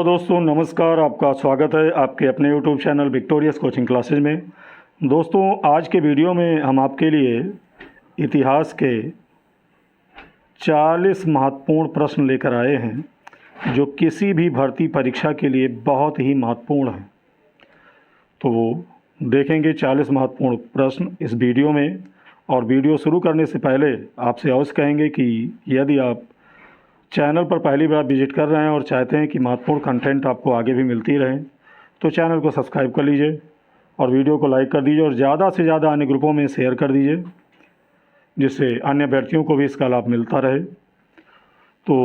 Hello दोस्तों, नमस्कार। आपका स्वागत है आपके अपने YouTube channel victorious coaching classes में। दोस्तों, आज के वीडियो में हम आपके लिए इतिहास के 40 महत्वपूर्ण प्रश्न लेकर आए हैं जो किसी भी भर्ती परीक्षा के लिए बहुत ही महत्वपूर्ण हैं। तो देखेंगे 40 महत्वपूर्ण प्रश्न इस वीडियो में। और वीडियो शुरू करने से पहले आपसे अवश्य कहेंगे कि यदि आप चैनल पर पहली बार विजिट कर रहे हैं और चाहते हैं कि महत्वपूर्ण कंटेंट आपको आगे भी मिलती रहे, तो चैनल को सब्सक्राइब कर लीजिए और वीडियो को लाइक कर दीजिए और ज़्यादा से ज़्यादा अन्य ग्रुपों में शेयर कर दीजिए, जिससे अन्य अभ्यर्थियों को भी इसका लाभ मिलता रहे। तो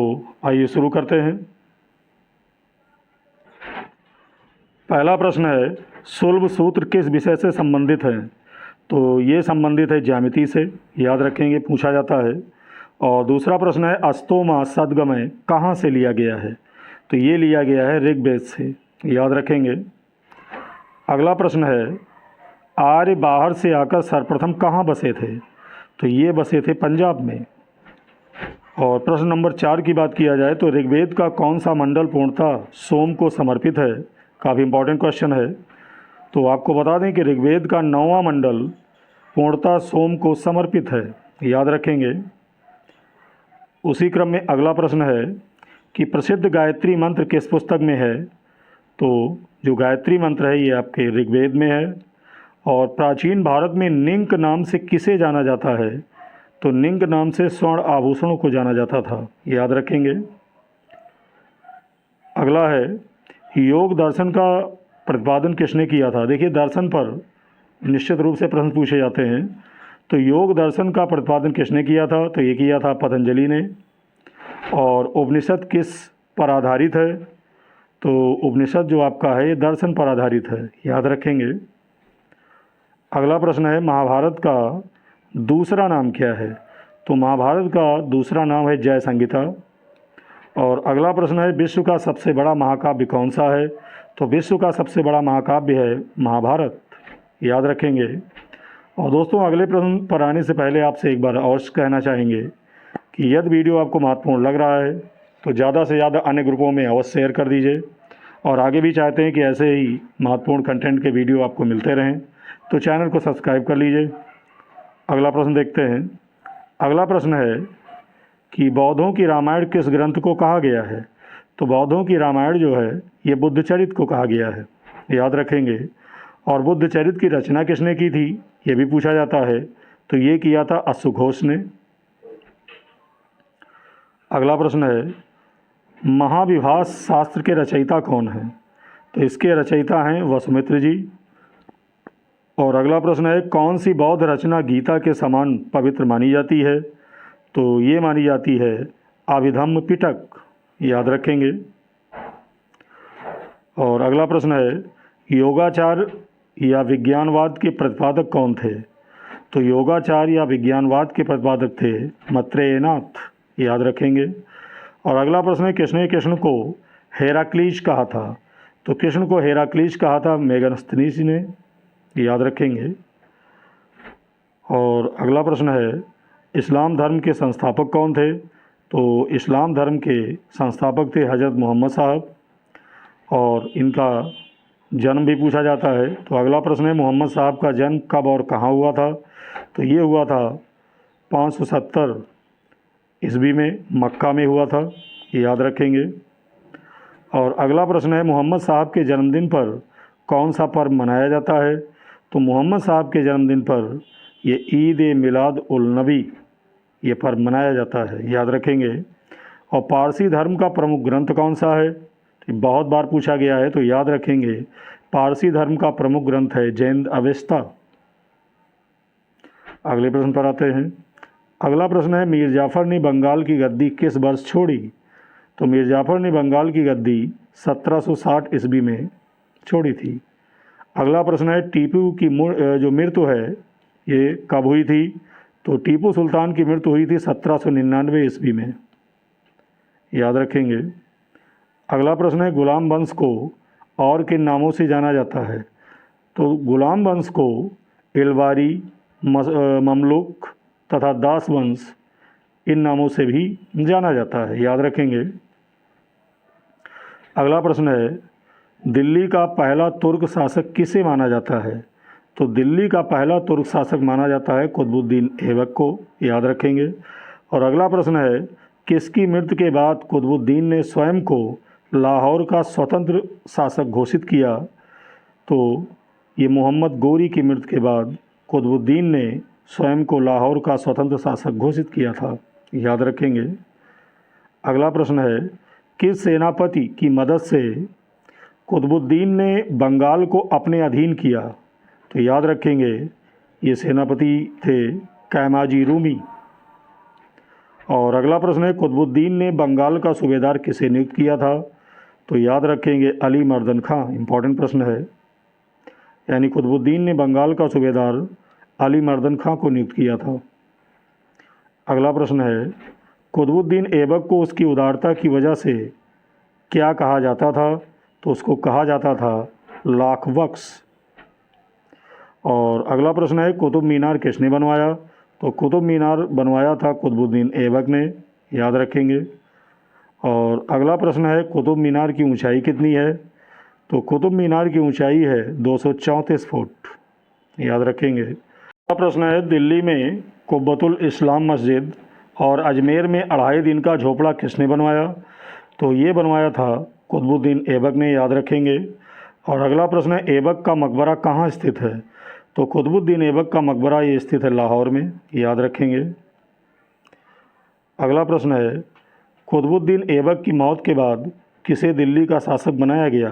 आइए शुरू करते हैं। पहला प्रश्न है, सुलभ सूत्र किस विषय से संबंधित है? तो ये संबंधित है ज्यामिति से, याद रखेंगे, पूछा जाता है। और दूसरा प्रश्न है, अस्तोमा सद्गमय कहाँ से लिया गया है? तो ये लिया गया है ऋग्वेद से, याद रखेंगे। अगला प्रश्न है, आर्य बाहर से आकर सर्वप्रथम कहाँ बसे थे? तो ये बसे थे पंजाब में। और प्रश्न नंबर 4 की बात किया जाए तो ऋग्वेद का कौन सा मंडल पूर्णतः सोम को समर्पित है? काफ़ी इंपॉर्टेंट क्वेश्चन है। तो आपको बता दें कि ऋग्वेद का 9वां मंडल पूर्णतः सोम को समर्पित है, याद रखेंगे। उसी क्रम में अगला प्रश्न है कि प्रसिद्ध गायत्री मंत्र किस पुस्तक में है? तो जो गायत्री मंत्र है ये आपके ऋग्वेद में है। और प्राचीन भारत में निंक नाम से किसे जाना जाता है? तो निंक नाम से स्वर्ण आभूषणों को जाना जाता था, याद रखेंगे। अगला है, योग दर्शन का प्रतिपादन किसने किया था? देखिए, दर्शन पर निश्चित रूप से प्रश्न पूछे जाते हैं। तो योग दर्शन का प्रतिपादन किसने किया था? तो ये किया था पतंजलि ने। और उपनिषद किस पर आधारित है? तो उपनिषद जो आपका है ये दर्शन पर आधारित है, याद रखेंगे। अगला प्रश्न है, महाभारत का दूसरा नाम क्या है? तो महाभारत का दूसरा नाम है जय संहिता। और अगला प्रश्न है, विश्व का सबसे बड़ा महाकाव्य कौन सा है? तो विश्व का सबसे बड़ा महाकाव्य है महाभारत, याद रखेंगे। और दोस्तों, अगले प्रश्न पर आने से पहले आपसे एक बार और कहना चाहेंगे कि यदि वीडियो आपको महत्वपूर्ण लग रहा है तो ज़्यादा से ज़्यादा अन्य ग्रुपों में अवश्य शेयर कर दीजिए। और आगे भी चाहते हैं कि ऐसे ही महत्वपूर्ण कंटेंट के वीडियो आपको मिलते रहें तो चैनल को सब्सक्राइब कर लीजिए। अगला प्रश्न देखते हैं। अगला प्रश्न है कि बौद्धों की रामायण किस ग्रंथ को कहा गया है? तो बौद्धों की रामायण जो है ये बुद्धचरित को कहा गया है, याद रखेंगे। और बुद्धचरित की रचना किसने की थी? ये भी पूछा जाता है। तो ये किया था अश्वघोष ने। अगला प्रश्न है, महाविभास शास्त्र के रचयिता कौन हैं? तो इसके रचयिता हैं वसुमित्र जी। और अगला प्रश्न है, कौन सी बौद्ध रचना गीता के समान पवित्र मानी जाती है? तो ये मानी जाती है अभिधम्म पिटक, याद रखेंगे। और अगला प्रश्न है, योगाचार या विज्ञानवाद के प्रतिपादक कौन थे? तो योगाचार या विज्ञानवाद के प्रतिपादक थे मैत्रेयनाथ, याद रखेंगे। और अगला प्रश्न है, किसने कृष्ण को हेराक्लीज कहा था? तो कृष्ण को हेराक्लीज कहा था मेगस्थनीज ने, याद रखेंगे। और अगला प्रश्न है, इस्लाम धर्म के संस्थापक कौन थे? तो इस्लाम धर्म के संस्थापक थे हज़रत मोहम्मद साहब। और इनका जन्म भी पूछा जाता है। तो अगला प्रश्न है, मोहम्मद साहब का जन्म कब और कहाँ हुआ था? तो ये हुआ था 570 ईस्वी में, मक्का में हुआ था, याद रखेंगे। और अगला प्रश्न है, मोहम्मद साहब के जन्मदिन पर कौन सा पर्व मनाया जाता है? तो मोहम्मद साहब के जन्मदिन पर ये ईद ए मिलाद उल नबी ये पर्व मनाया जाता है, याद रखेंगे। और पारसी धर्म का प्रमुख ग्रंथ कौन सा है? बहुत बार पूछा गया है, तो याद रखेंगे पारसी धर्म का प्रमुख ग्रंथ है जैन अवेस्ता। अगले प्रश्न पर आते हैं। अगला प्रश्न है, मीर जाफ़र ने बंगाल की गद्दी किस वर्ष छोड़ी? तो मीर जाफ़र ने बंगाल की गद्दी 1760 ईस्वी में छोड़ी थी। अगला प्रश्न है, टीपू की जो मृत्यु है ये कब हुई थी? तो टीपू सुल्तान की मृत्यु हुई थी 1799 ईस्वी में, याद रखेंगे। अगला प्रश्न है, गुलाम वंश को और किन नामों से जाना जाता है? तो गुलाम वंश को इलवारी, ममलुक तथा दास वंश इन नामों से भी जाना जाता है, याद रखेंगे। अगला प्रश्न है, दिल्ली का पहला तुर्क शासक किसे माना जाता है? तो दिल्ली का पहला तुर्क शासक माना जाता है कुतुबुद्दीन ऐबक को, याद रखेंगे। और अगला प्रश्न है, किसकी मृत्यु के बाद कुतुबुद्दीन ने स्वयं को लाहौर का स्वतंत्र शासक घोषित किया? तो ये मोहम्मद गोरी की मृत्यु के बाद कुतुबुद्दीन ने स्वयं को लाहौर का स्वतंत्र शासक घोषित किया था, याद रखेंगे। अगला प्रश्न है, किस सेनापति की मदद से कुतुबुद्दीन ने बंगाल को अपने अधीन किया? तो याद रखेंगे, ये सेनापति थे कैमाजी रूमी। और अगला प्रश्न है, कुतुबुद्दीन ने बंगाल का सूबेदार किसे नियुक्त किया था? तो याद रखेंगे, अली मर्दन खां। इंपॉर्टेंट प्रश्न है, यानी कुतुबुद्दीन ने बंगाल का सूबेदार अली मर्दन खां को नियुक्त किया था। अगला प्रश्न है, कुतुबुद्दीन ऐबक को उसकी उदारता की वजह से क्या कहा जाता था? तो उसको कहा जाता था लाख बख्श। और अगला प्रश्न है, कुतुब मीनार किसने बनवाया? तो कुतुब मीनार बनवाया था कुतुबुद्दीन ऐबक ने, याद रखेंगे। और अगला प्रश्न है, कुतुब मीनार की ऊंचाई कितनी है? तो कुतुब मीनार की ऊंचाई है 234 फुट, याद रखेंगे। अगला प्रश्न है, दिल्ली में कुब्बतुल इस्लाम मस्जिद और अजमेर में 2.5 दिन का झोपड़ा किसने बनवाया? तो ये बनवाया था कुतुबुद्दीन ऐबक ने, याद रखेंगे। और अगला प्रश्न है, ऐबक का मकबरा कहाँ स्थित है? तो कुतुबुद्दीन ऐबक का मकबरा ये स्थित है लाहौर में, याद रखेंगे। अगला प्रश्न है, कुतुबुद्दीन ऐबक की मौत के बाद किसे दिल्ली का शासक बनाया गया?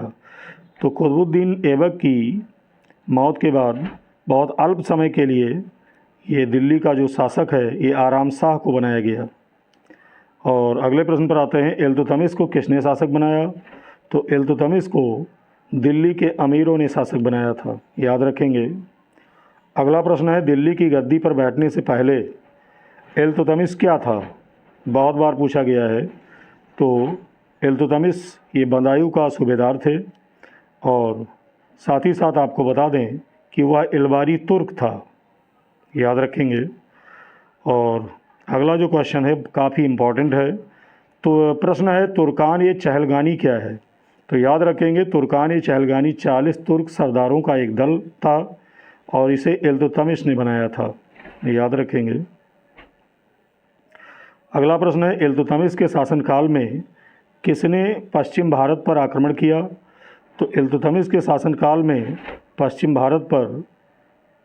तो कुतुबुद्दीन ऐबक की मौत के बाद बहुत अल्प समय के लिए ये दिल्ली का जो शासक है ये आराम शाह को बनाया गया। और अगले प्रश्न पर आते हैं, इल्तुतमिश को किसने शासक बनाया? तो इल्तुतमिश को दिल्ली के अमीरों ने शासक बनाया था, याद रखेंगे। अगला प्रश्न है, दिल्ली की गद्दी पर बैठने से पहले इल्तुतमिश क्या था? बहुत बार पूछा गया है। तो इल्तुतमिश ये बदायूं का सूबेदार थे और साथ ही साथ आपको बता दें कि वह इलबारी तुर्क था, याद रखेंगे। और अगला जो क्वेश्चन है काफ़ी इम्पॉर्टेंट है। तो प्रश्न है, तुर्कान ये चहलगानी क्या है? तो याद रखेंगे, तुर्कान ये चहलगानी 40 तुर्क सरदारों का एक दल था और इसे इल्तुतमिश ने बनाया था, याद रखेंगे। अगला प्रश्न है, इल्तुतमिश के शासनकाल में किसने पश्चिम भारत पर आक्रमण किया? तो इल्तुतमिश के शासनकाल में पश्चिम भारत पर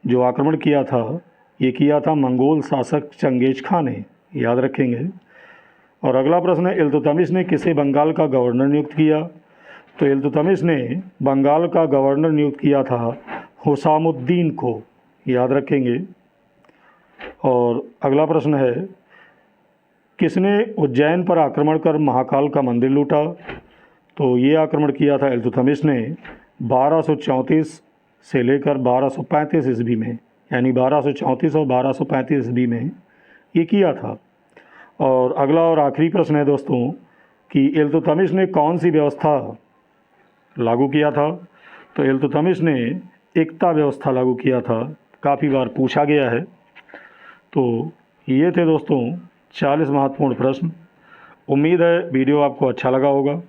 जो आक्रमण किया था ये किया था मंगोल शासक चंगेज खां ने, याद रखेंगे। और अगला प्रश्न है, इल्तुतमिश ने किसे बंगाल का गवर्नर नियुक्त किया? तो इल्तुतमिश ने बंगाल का गवर्नर नियुक्त किया था हुसामुद्दीन को, याद रखेंगे। और अगला प्रश्न है, किसने उज्जैन पर आक्रमण कर महाकाल का मंदिर लूटा? तो ये आक्रमण किया था इल्तुतमिश ने 1234 से लेकर 1235 ईस्वी में, यानी 1234 और 1235 ईस्वी में ये किया था। और अगला और आखिरी प्रश्न है दोस्तों कि इल्तुतमिश ने कौन सी व्यवस्था लागू किया था? तो इल्तुतमिश ने एकता व्यवस्था लागू किया था, काफ़ी बार पूछा गया है। तो ये थे दोस्तों 40 महत्वपूर्ण प्रश्न। उम्मीद है वीडियो आपको अच्छा लगा होगा।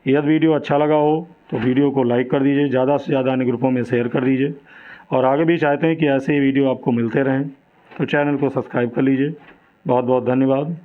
यदि वीडियो अच्छा लगा हो तो वीडियो को लाइक कर दीजिए, ज़्यादा से ज़्यादा अन्य ग्रुपों में शेयर कर दीजिए। और आगे भी चाहते हैं कि ऐसे ही वीडियो आपको मिलते रहें तो चैनल को सब्सक्राइब कर लीजिए। बहुत बहुत धन्यवाद।